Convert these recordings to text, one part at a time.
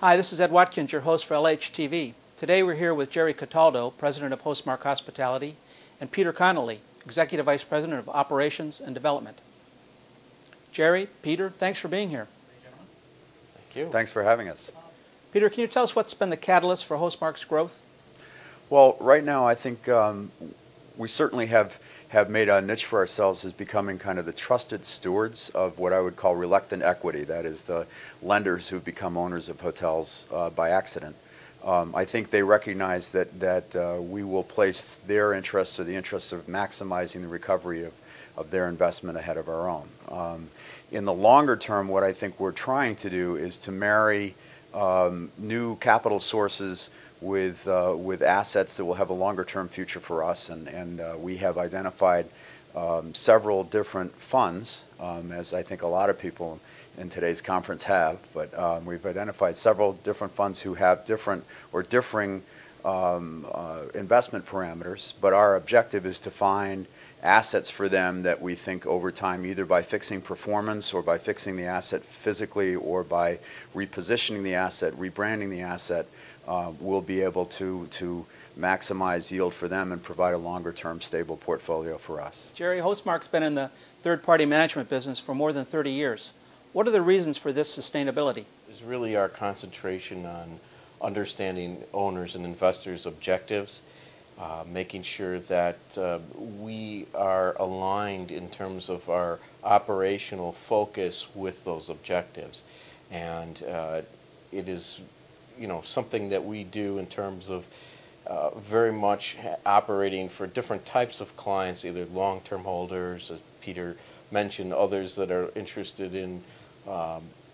Hi, this is Ed Watkins, your host for LHTV. Today we're here with Jerry Cataldo, President of Hostmark Hospitality, and Peter Connolly, Executive Vice President of Operations and Development. Jerry, Peter, thanks for being here. Thank you. Thanks for having us. Peter, can you tell us what's been the catalyst for Hostmark's growth? Well, right now I think we certainly have made a niche for ourselves as becoming kind of the trusted stewards of what I would call reluctant equity, that is the lenders who become owners of hotels by accident. I think they recognize that we will place their interests or the interests of maximizing the recovery of their investment ahead of our own. In the longer term, what I think we're trying to do is to marry new capital sources with assets that will have a longer term future for us, and we have identified several different funds, as I think a lot of people in today's conference have, but we've identified several different funds who have different or differing investment parameters, but our objective is to find assets for them that we think over time, either by fixing performance or by fixing the asset physically or by repositioning the asset, rebranding the asset, we'll be able to maximize yield for them and provide a longer-term stable portfolio for us. Jerry, Hostmark's been in the third-party management business for more than 30 years. What are the reasons for this sustainability? It's really our concentration on understanding owners and investors' objectives, making sure that we are aligned in terms of our operational focus with those objectives. And it is something that we do in terms of very much operating for different types of clients, either long-term holders, as Peter mentioned, others that are interested in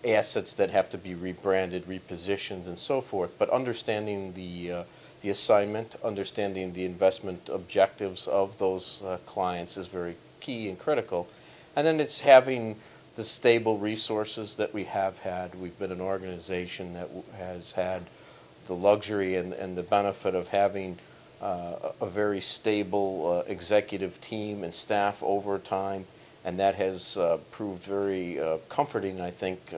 assets that have to be rebranded, repositioned, and so forth. But understanding the assignment, understanding the investment objectives of those clients is very key and critical. And then it's having the stable resources that we have had. We've been an organization that has had the luxury and the benefit of having a very stable executive team and staff over time, and that has proved very comforting, I think,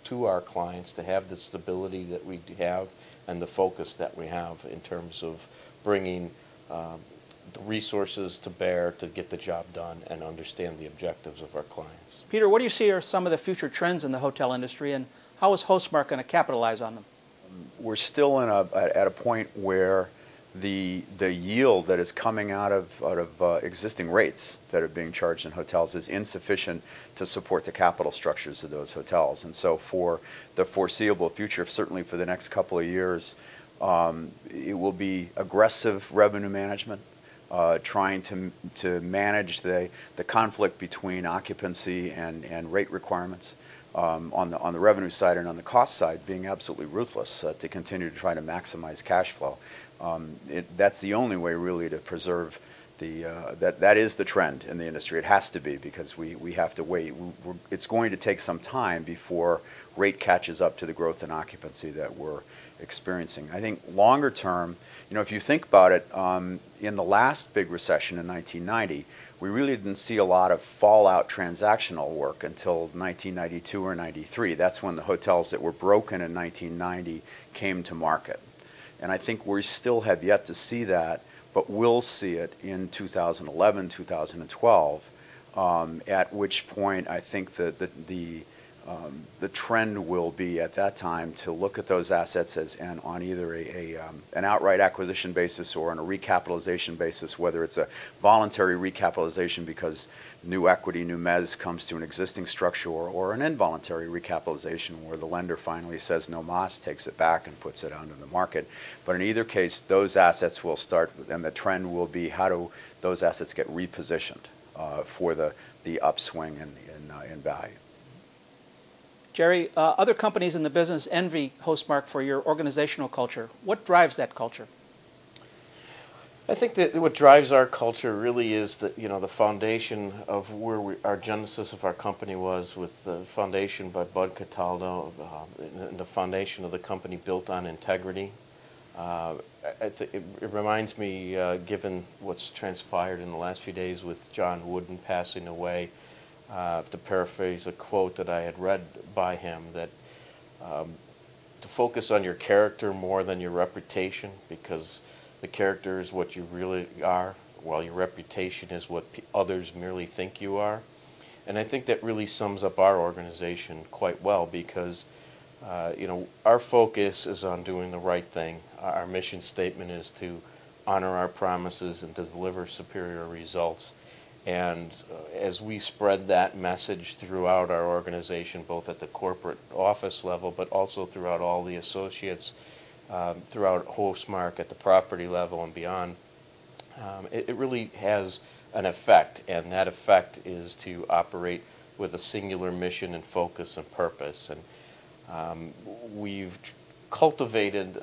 to our clients to have the stability that we have and the focus that we have in terms of bringing the resources to bear to get the job done and understand the objectives of our clients. Peter, what do you see are some of the future trends in the hotel industry, and how is Hostmark going to capitalize on them? We're still at a point where the yield that is coming out of existing rates that are being charged in hotels is insufficient to support the capital structures of those hotels. And so for the foreseeable future, certainly for the next couple of years, it will be aggressive revenue management, trying to manage the conflict between occupancy and rate requirements. On the revenue side and on the cost side, being absolutely ruthless to continue to try to maximize cash flow. That's the only way really to preserve that is the trend in the industry. It has to be, because we have to wait. It's going to take some time before rate catches up to the growth in occupancy that we're experiencing. I think longer term, if you think about it, in the last big recession in 1990, we really didn't see a lot of fallout transactional work until 1992 or 93. That's when the hotels that were broken in 1990 came to market. And I think we still have yet to see that, but we'll see it in 2011, 2012, at which point I think that the trend will be at that time to look at those assets on either an outright acquisition basis or on a recapitalization basis, whether it's a voluntary recapitalization because new equity, new mezz comes to an existing structure, or an involuntary recapitalization where the lender finally says no mas, takes it back and puts it onto the market. But in either case, those assets will start, and the trend will be how do those assets get repositioned for the upswing in value. Jerry, other companies in the business envy Hostmark for your organizational culture. What drives that culture? I think that what drives our culture really is the foundation of where our genesis of our company was, with the foundation by Bud Cataldo, and the foundation of the company built on integrity. It reminds me, given what's transpired in the last few days with John Wooden passing away, to paraphrase a quote that I had read by him, that to focus on your character more than your reputation, because the character is what you really are, while your reputation is what others merely think you are. And I think that really sums up our organization quite well, because our focus is on doing the right thing. Our mission statement is to honor our promises and to deliver superior results. And as we spread that message throughout our organization, both at the corporate office level, but also throughout all the associates, throughout Hostmark at the property level and beyond, it really has an effect, and that effect is to operate with a singular mission and focus and purpose. And we've cultivated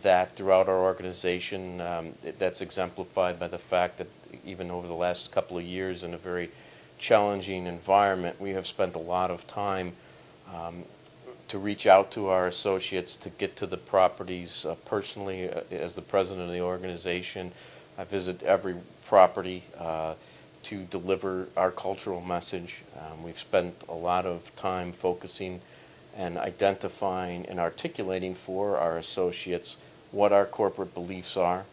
that throughout our organization. That's exemplified by the fact that even over the last couple of years, in a very challenging environment, we have spent a lot of time to reach out to our associates, to get to the properties personally. As the president of the organization, I visit every property to deliver our cultural message. We've spent a lot of time focusing and identifying and articulating for our associates what our corporate beliefs are.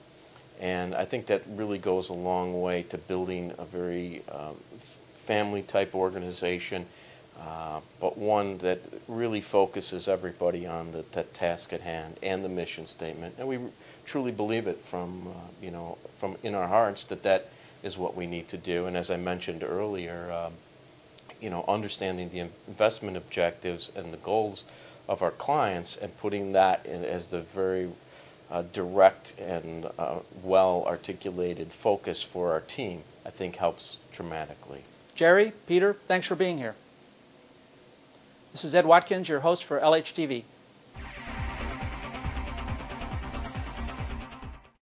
And I think that really goes a long way to building a very family-type organization, but one that really focuses everybody on the task at hand and the mission statement. And we truly believe it from in our hearts that is what we need to do. And as I mentioned earlier, understanding the investment objectives and the goals of our clients and putting that in as the very direct and well-articulated focus for our team, I think helps dramatically. Jerry, Peter, thanks for being here. This is Ed Watkins, your host for LHTV.